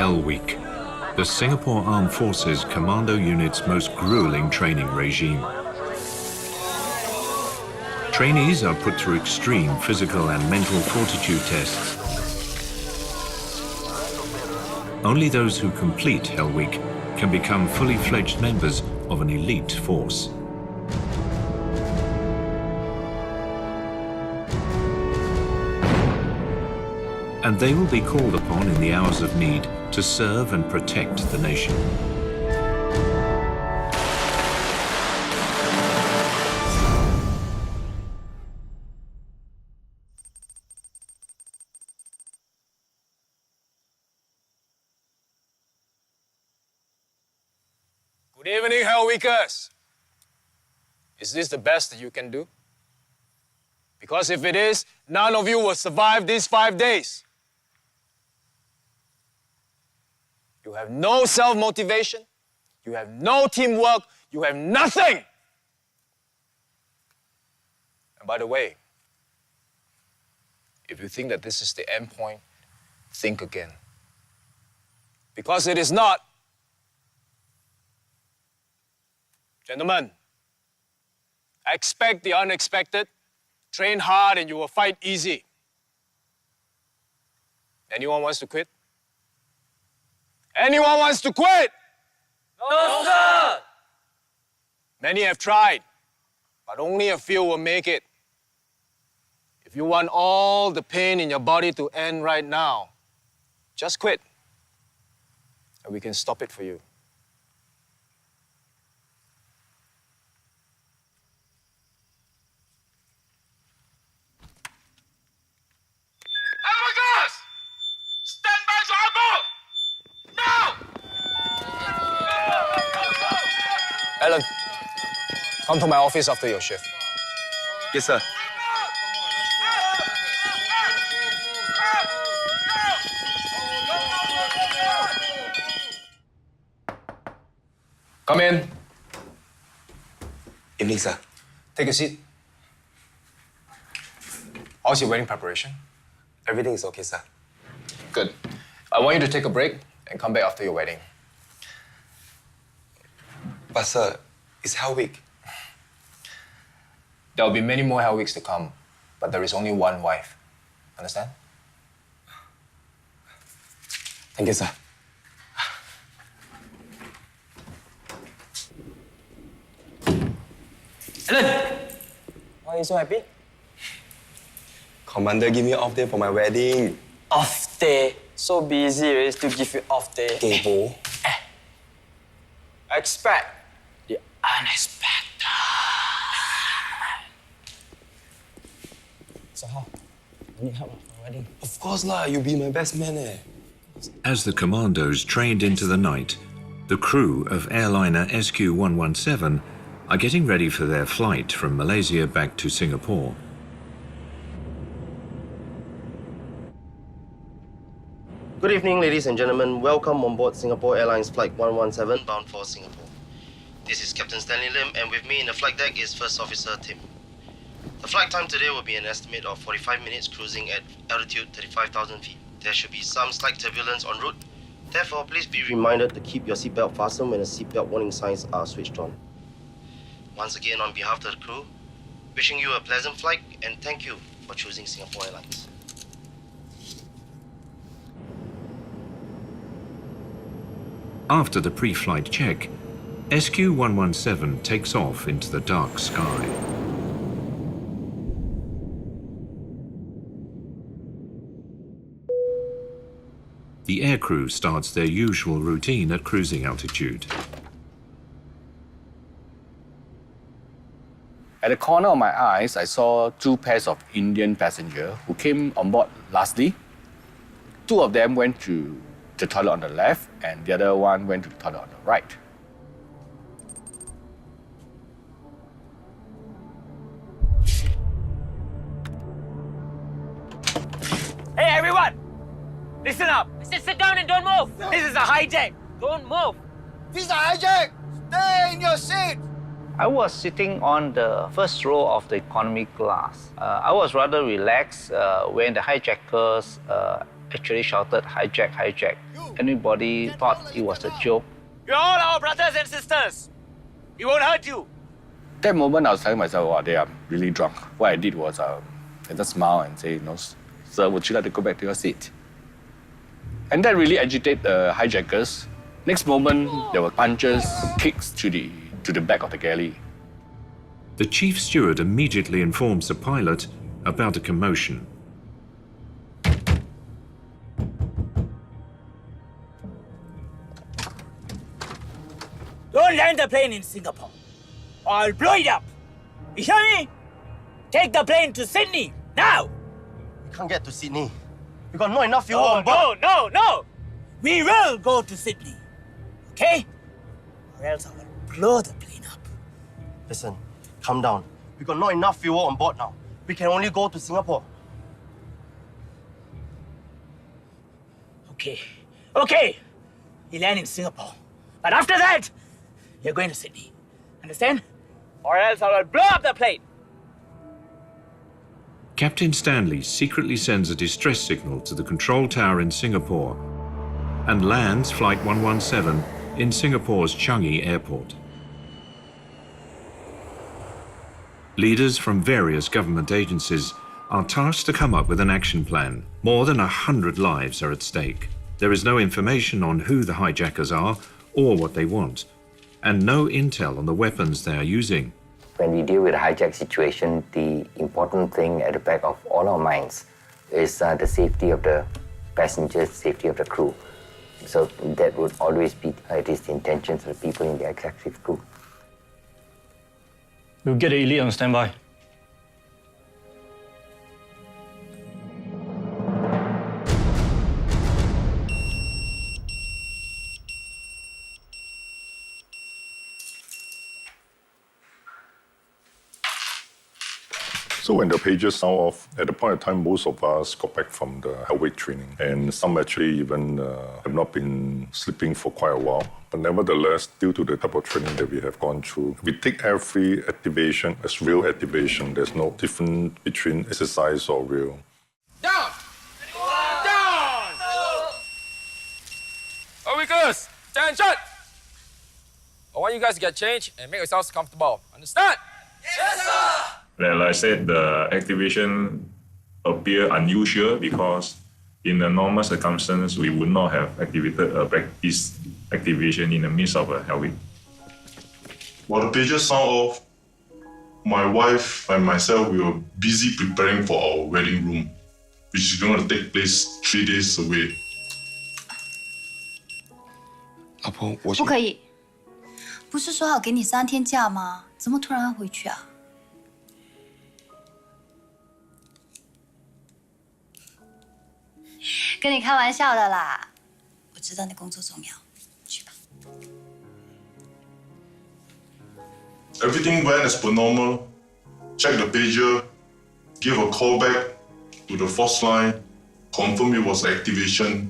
Hell Week, the Singapore Armed Forces Commando Unit's most grueling training regime. Trainees are put through extreme physical and mental fortitude tests. Only those who complete Hell Week can become fully fledged members of an elite force. And they will be called upon in the hours of need to serve and protect the nation. Good evening, Hell Weekers. Is this the best that you can do? Because if it is, none of you will survive these 5 days. You have no self-motivation, you have no teamwork, you have nothing! And by the way, if you think that this is the end point, think again. Because it is not. Gentlemen, expect the unexpected, train hard and you will fight easy. Anyone wants to quit? Anyone wants to quit? No, sir! Many have tried, but only a few will make it. If you want all the pain in your body to end right now, just quit, and we can stop it for you. Stand by to our boat! Now! Alan, come to my office after your shift. Yes, sir. Come in. Evening, sir. Take a seat. How's your wedding preparation? Everything is okay, sir. Good. I want you to take a break and come back after your wedding. But, sir, it's Hell Week. There will be many more Hell Weeks to come, but there is only one wife. Understand? Thank you, sir. Alan! Why are you so happy? Commander give me off day for my wedding. Off day. So busy, already still give you off day. Kaypoh. Expect the unexpected. So how? I need help for my wedding. Of course lah, you'll be my best man As the commandos trained into the night, the crew of airliner SQ117 are getting ready for their flight from Malaysia back to Singapore. Good evening, ladies and gentlemen. Welcome on board Singapore Airlines Flight 117 bound for Singapore. This is Captain Stanley Lim, and with me in the flight deck is First Officer Tim. The flight time today will be an estimate of 45 minutes cruising at altitude 35,000 feet. There should be some slight turbulence en route. Therefore, please be reminded to keep your seatbelt fastened when the seatbelt warning signs are switched on. Once again, on behalf of the crew, wishing you a pleasant flight and thank you for choosing Singapore Airlines. After the pre-flight check, SQ117 takes off into the dark sky. The aircrew starts their usual routine at cruising altitude. At the corner of my eyes, I saw two pairs of Indian passengers who came on board lastly. Two of them went to the toilet on the left, and the other one went to the toilet on the right. Hey, everyone! Listen up! I said sit down and don't move! This is a hijack! Don't move! This is a hijack! Stay in your seat! I was sitting on the first row of the economy class. I was rather relaxed when the hijackers actually shouted, hijack, hijack. Anybody thought it was a joke. You're all our brothers and sisters. We won't hurt you. That moment, I was telling myself, wow, they are really drunk. What I did was I just smile and say, no, sir, would you like to go back to your seat? And that really agitated the hijackers. Next moment, there were punches, kicks to the back of the galley. The chief steward immediately informs the pilot about a commotion. Don't land the plane in Singapore, or I'll blow it up. You hear me? Take the plane to Sydney, now! We can't get to Sydney. We got not enough fuel Oh, on board. no! We will go to Sydney, okay? Or else I will blow the plane up. Listen, calm down. We got not enough fuel on board now. We can only go to Singapore. Okay. You land in Singapore. But after that, you're going to Sydney. Understand? Or else I will blow up the plane. Captain Stanley secretly sends a distress signal to the control tower in Singapore and lands Flight 117 in Singapore's Changi Airport. Leaders from various government agencies are tasked to come up with an action plan. More than 100 lives are at stake. There is no information on who the hijackers are or what they want, and no intel on the weapons they are using. When we deal with a hijack situation, the important thing at the back of all our minds is the safety of the passengers, safety of the crew. So that would always be at least the intentions of the people in the executive crew. We'll get the elite on standby. So when the pages sound off, at the point of time, most of us got back from the health training, and some actually even have not been sleeping for quite a while. But nevertheless, due to the type of training that we have gone through, we take every activation as real activation. There's no difference between exercise or real. Down! Down! All weakers, attention! I want you guys to get changed and make yourselves comfortable. Understand? Yes, sir! Like I said, the activation appear unusual because in the normal circumstance, we would not have activated a practice activation in the midst of a hell week. While the pages sound off, my wife and myself, we were busy preparing for our wedding room, which is going to take place 3 days away. 老婆，我不可以，不是说好给你3天假吗？怎么突然要回去啊？跟你开玩笑的啦，我知道你工作重要，去吧。Everything went as per normal. Check the pager, give a call back to the force line, confirm it was activation,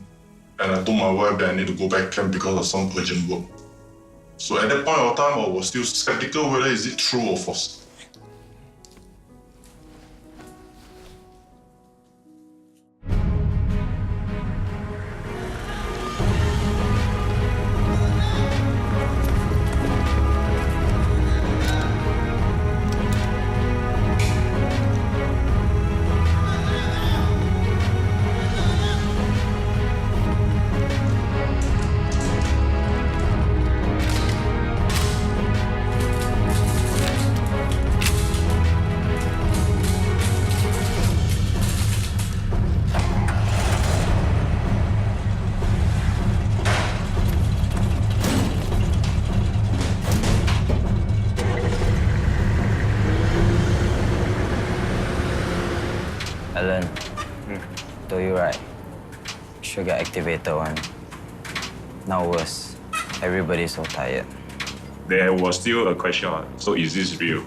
and I told my wife that I need to go back camp because of some urgent work. So at that point of time, I was still skeptical whether is it true or false. Alan, told you right. Should get activated one. Now worse. Everybody's so tired. There was still a question, so is this real?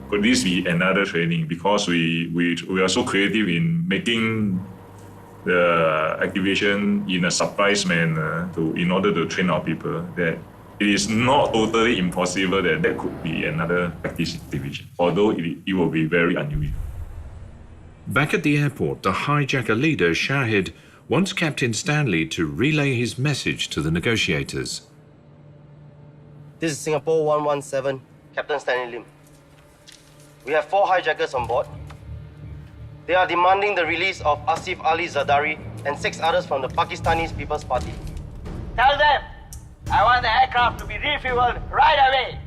Could this be another training? Because we are so creative in making the activation in a surprise manner in order to train our people that it is not totally impossible that could be another practice activation, although it will be very unusual. Back at the airport, the hijacker leader, Shahid, wants Captain Stanley to relay his message to the negotiators. This is Singapore 117, Captain Stanley Lim. We have 4 hijackers on board. They are demanding the release of Asif Ali Zardari and 6 others from the Pakistani People's Party. Tell them I want the aircraft to be refueled right away.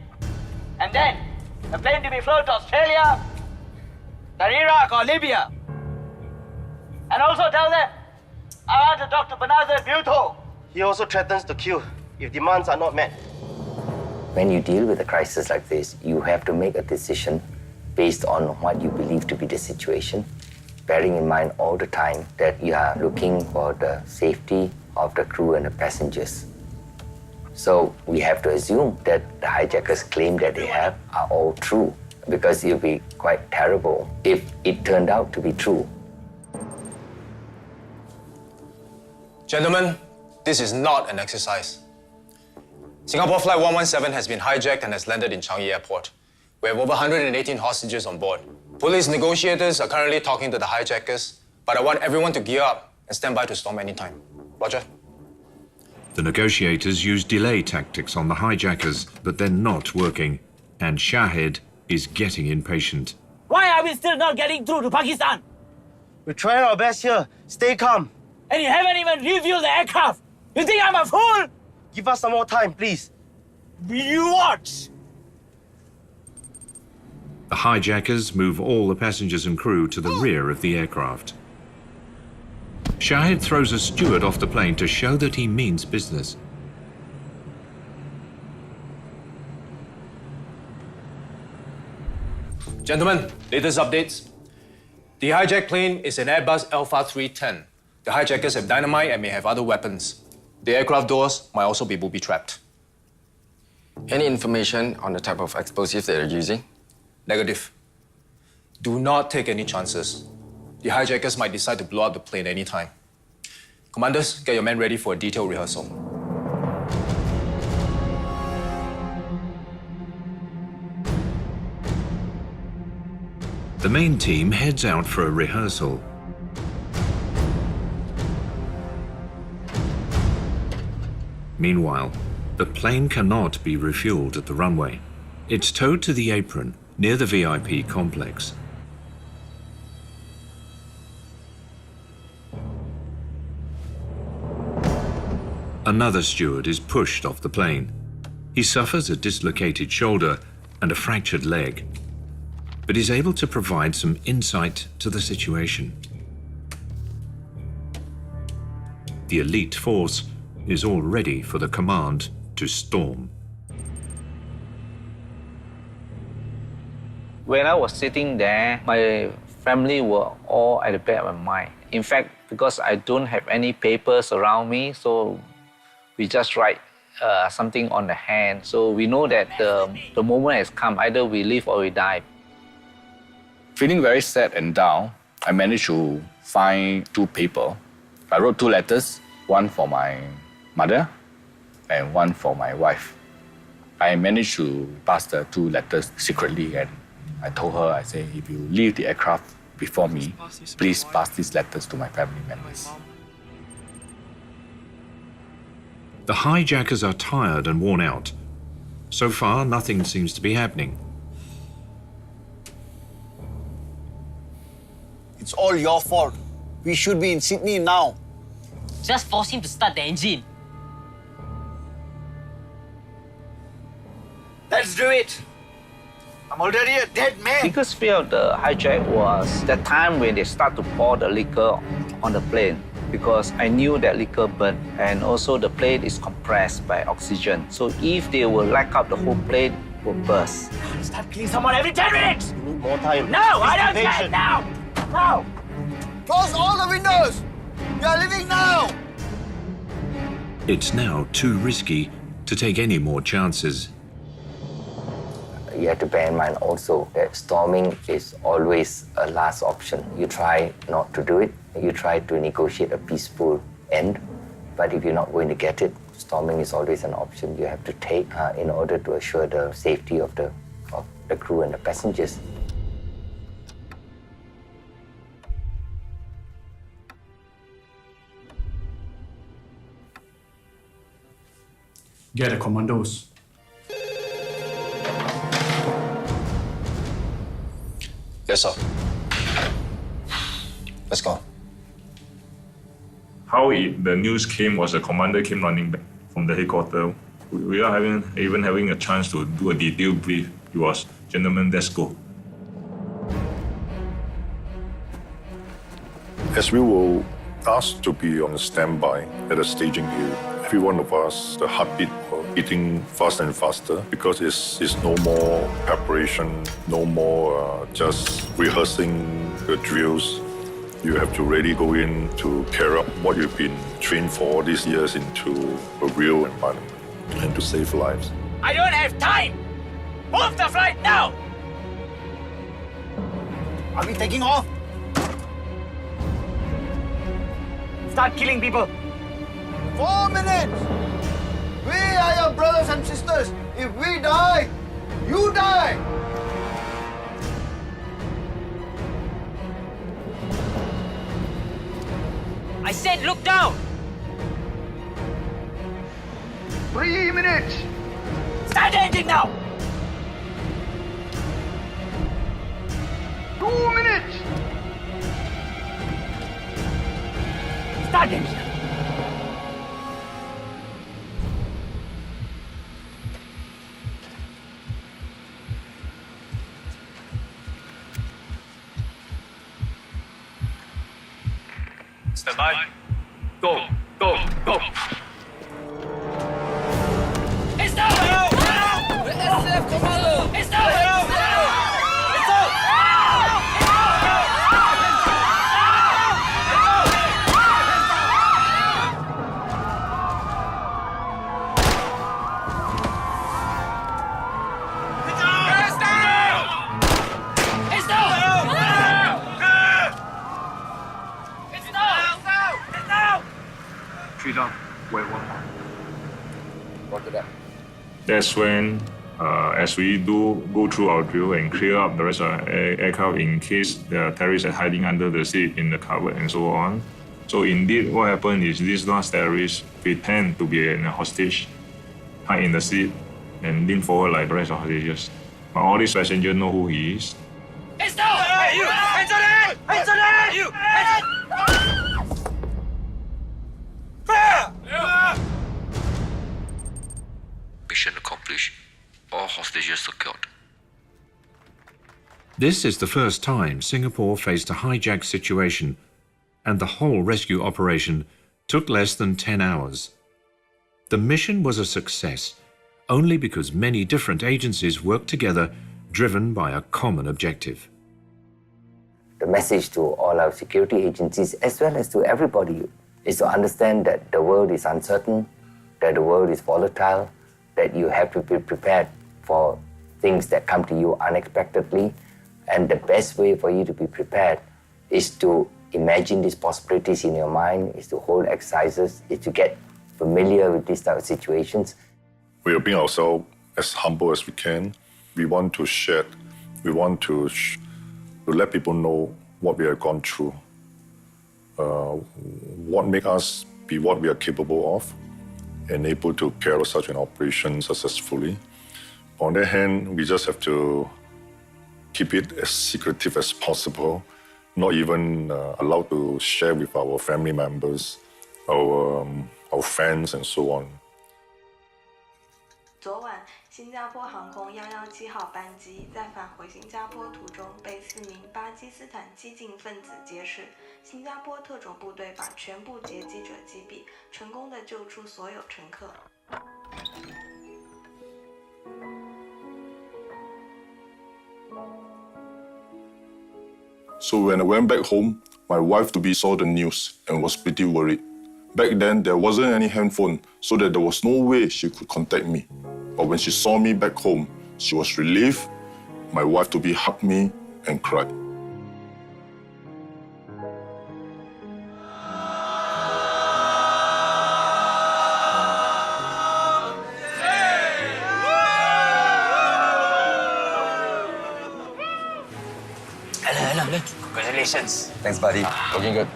And then the plane to be flown to Australia, then Iraq or Libya. And also tell them I want to talk to Benazir Bhutto. He also threatens to kill if demands are not met. When you deal with a crisis like this, you have to make a decision based on what you believe to be the situation, bearing in mind all the time that you are looking for the safety of the crew and the passengers. So we have to assume that the hijackers' claim that they have are all true, because it would be quite terrible if it turned out to be true. Gentlemen, this is not an exercise. Singapore Flight 117 has been hijacked and has landed in Changi Airport. We have over 118 hostages on board. Police negotiators are currently talking to the hijackers, but I want everyone to gear up and stand by to storm anytime. Roger. The negotiators use delay tactics on the hijackers, but they're not working, and Shahid is getting impatient. Why are we still not getting through to Pakistan? We're trying our best here. Stay calm. And you haven't even refueled the aircraft. You think I'm a fool? Give us some more time, please. You watch. The hijackers move all the passengers and crew to the rear of the aircraft. Shahid throws a steward off the plane to show that he means business. Gentlemen, latest updates. The hijacked plane is an Airbus Alpha 310. The hijackers have dynamite and may have other weapons. The aircraft doors might also be booby-trapped. Any information on the type of explosives they're using? Negative. Do not take any chances. The hijackers might decide to blow up the plane anytime. Commanders, get your men ready for a detailed rehearsal. The main team heads out for a rehearsal. Meanwhile, the plane cannot be refueled at the runway. It's towed to the apron near the VIP complex. Another steward is pushed off the plane. He suffers a dislocated shoulder and a fractured leg, but is able to provide some insight to the situation. The elite force is all ready for the command to storm. When I was sitting there, my family were all at the back of my mind. In fact, because I don't have any papers around me, so we just write something on the hand. So we know that the moment has come, either we live or we die. Feeling very sad and down, I managed to find 2 people. I wrote 2 letters, one for my mother and one for my wife. I managed to pass the 2 letters secretly, and I told her, I say, if you leave the aircraft before me, please pass these letters to my family members. The hijackers are tired and worn out. So far, nothing seems to be happening. It's all your fault. We should be in Sydney now. Just force him to start the engine. Let's do it. I'm already a dead man. Biggest fear of the hijack was the time when they start to pour the liquor on the plane, because I knew that liquor burned, and also the plane is compressed by oxygen. So if they will light up, the whole plane will burst. Start killing someone every 10 minutes. We need more time. No, I don't care now. No. Close all the windows. We are leaving now. It's now too risky to take any more chances. You have to bear in mind also that storming is always a last option. You try not to do it. You try to negotiate a peaceful end. But if you're not going to get it, storming is always an option you have to take in order to assure the safety of the crew and the passengers. Get the commandos. Yes, sir. Let's go. How the news came was the commander came running back from the headquarters without even having a chance to do a detailed brief. He was, "Gentlemen, let's go." As we were asked to be on standby at the staging area, every one of us, the heartbeat were beating faster and faster because it's no more preparation, no more just rehearsing the drills. You have to really go in to carry out what you've been trained for all these years into a real environment and to save lives. I don't have time! Move the flight now! Are we taking off? Start killing people. 4 minutes! We are your brothers and sisters. If we die, you die! I said look down! 3 minutes! Start the engine now! 2 minutes! Start the engine! Stand by. Go, go, go. It's down! SF Commando! It's down! It's down! Down. Wait, one. Roger that. That's when, as we do go through our drill and clear up the rest of the aircraft in case the terrorists are hiding under the seat, in the cupboard, and so on. So indeed, what happened is this last terrorist pretend to be a hostage, hide in the seat, and lean forward like the rest of the hostages. But all these passengers know who he is. It's down! Hey, you! Hands on it! Hands on it! You! Hands on it! Mission accomplished. All hostages secured. This is the first time Singapore faced a hijack situation, and the whole rescue operation took less than 10 hours. The mission was a success only because many different agencies worked together, driven by a common objective. The message to all our security agencies, as well as to everybody, is to understand that the world is uncertain, that the world is volatile, that you have to be prepared for things that come to you unexpectedly. And the best way for you to be prepared is to imagine these possibilities in your mind, is to hold exercises, is to get familiar with these type of situations. We are being ourselves as humble as we can. We want to share, we want to let people know what we have gone through, what makes us be what we are capable of, and able to carry out such an operation successfully. On the other hand, we just have to keep it as secretive as possible, not even allowed to share with our family members, our friends, and so on. 昨晚，新加坡航空117号班机在返回新加坡途中被4名巴基斯坦激进分子劫持，新加坡特种部队把全部劫机者击毙，成功地救出所有乘客。So when I went back home, my wife-to-be saw the news and was pretty worried. Back then, there wasn't any handphone, so that there was no way she could contact me. But when she saw me back home, she was relieved. My wife-to-be hugged me and cried. Congratulations. Thanks, buddy. Looking good.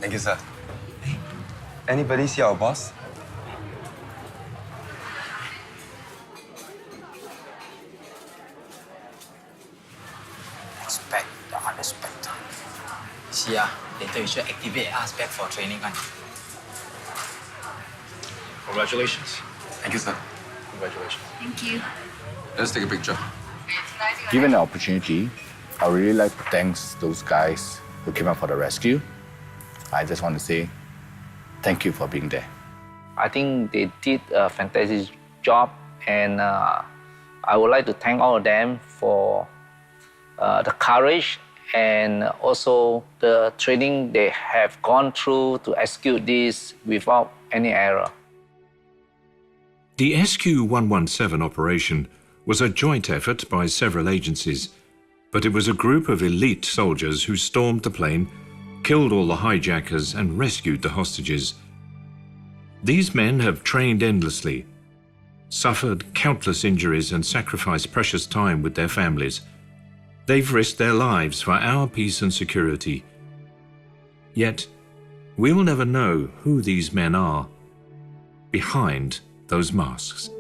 Thank you, sir. Anybody see our boss? see, later you should activate us back for training. Congratulations. Thank you, sir. Congratulations. Thank you. Let's take a picture. Given the opportunity, I would really like to thank those guys who came up for the rescue. I just want to say thank you for being there. I think they did a fantastic job, and I would like to thank all of them for the courage and also the training they have gone through to execute this without any error. The SQ117 operation was a joint effort by several agencies, but it was a group of elite soldiers who stormed the plane, killed all the hijackers and rescued the hostages. These men have trained endlessly, suffered countless injuries and sacrificed precious time with their families. They've risked their lives for our peace and security. Yet, we'll never know who these men are behind those masks.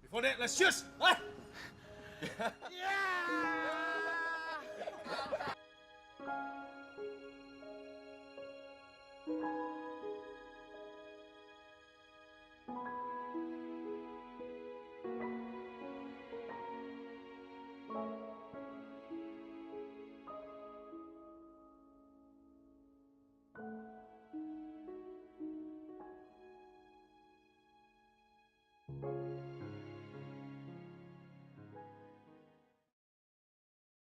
Before that, let's shoot! Yeah!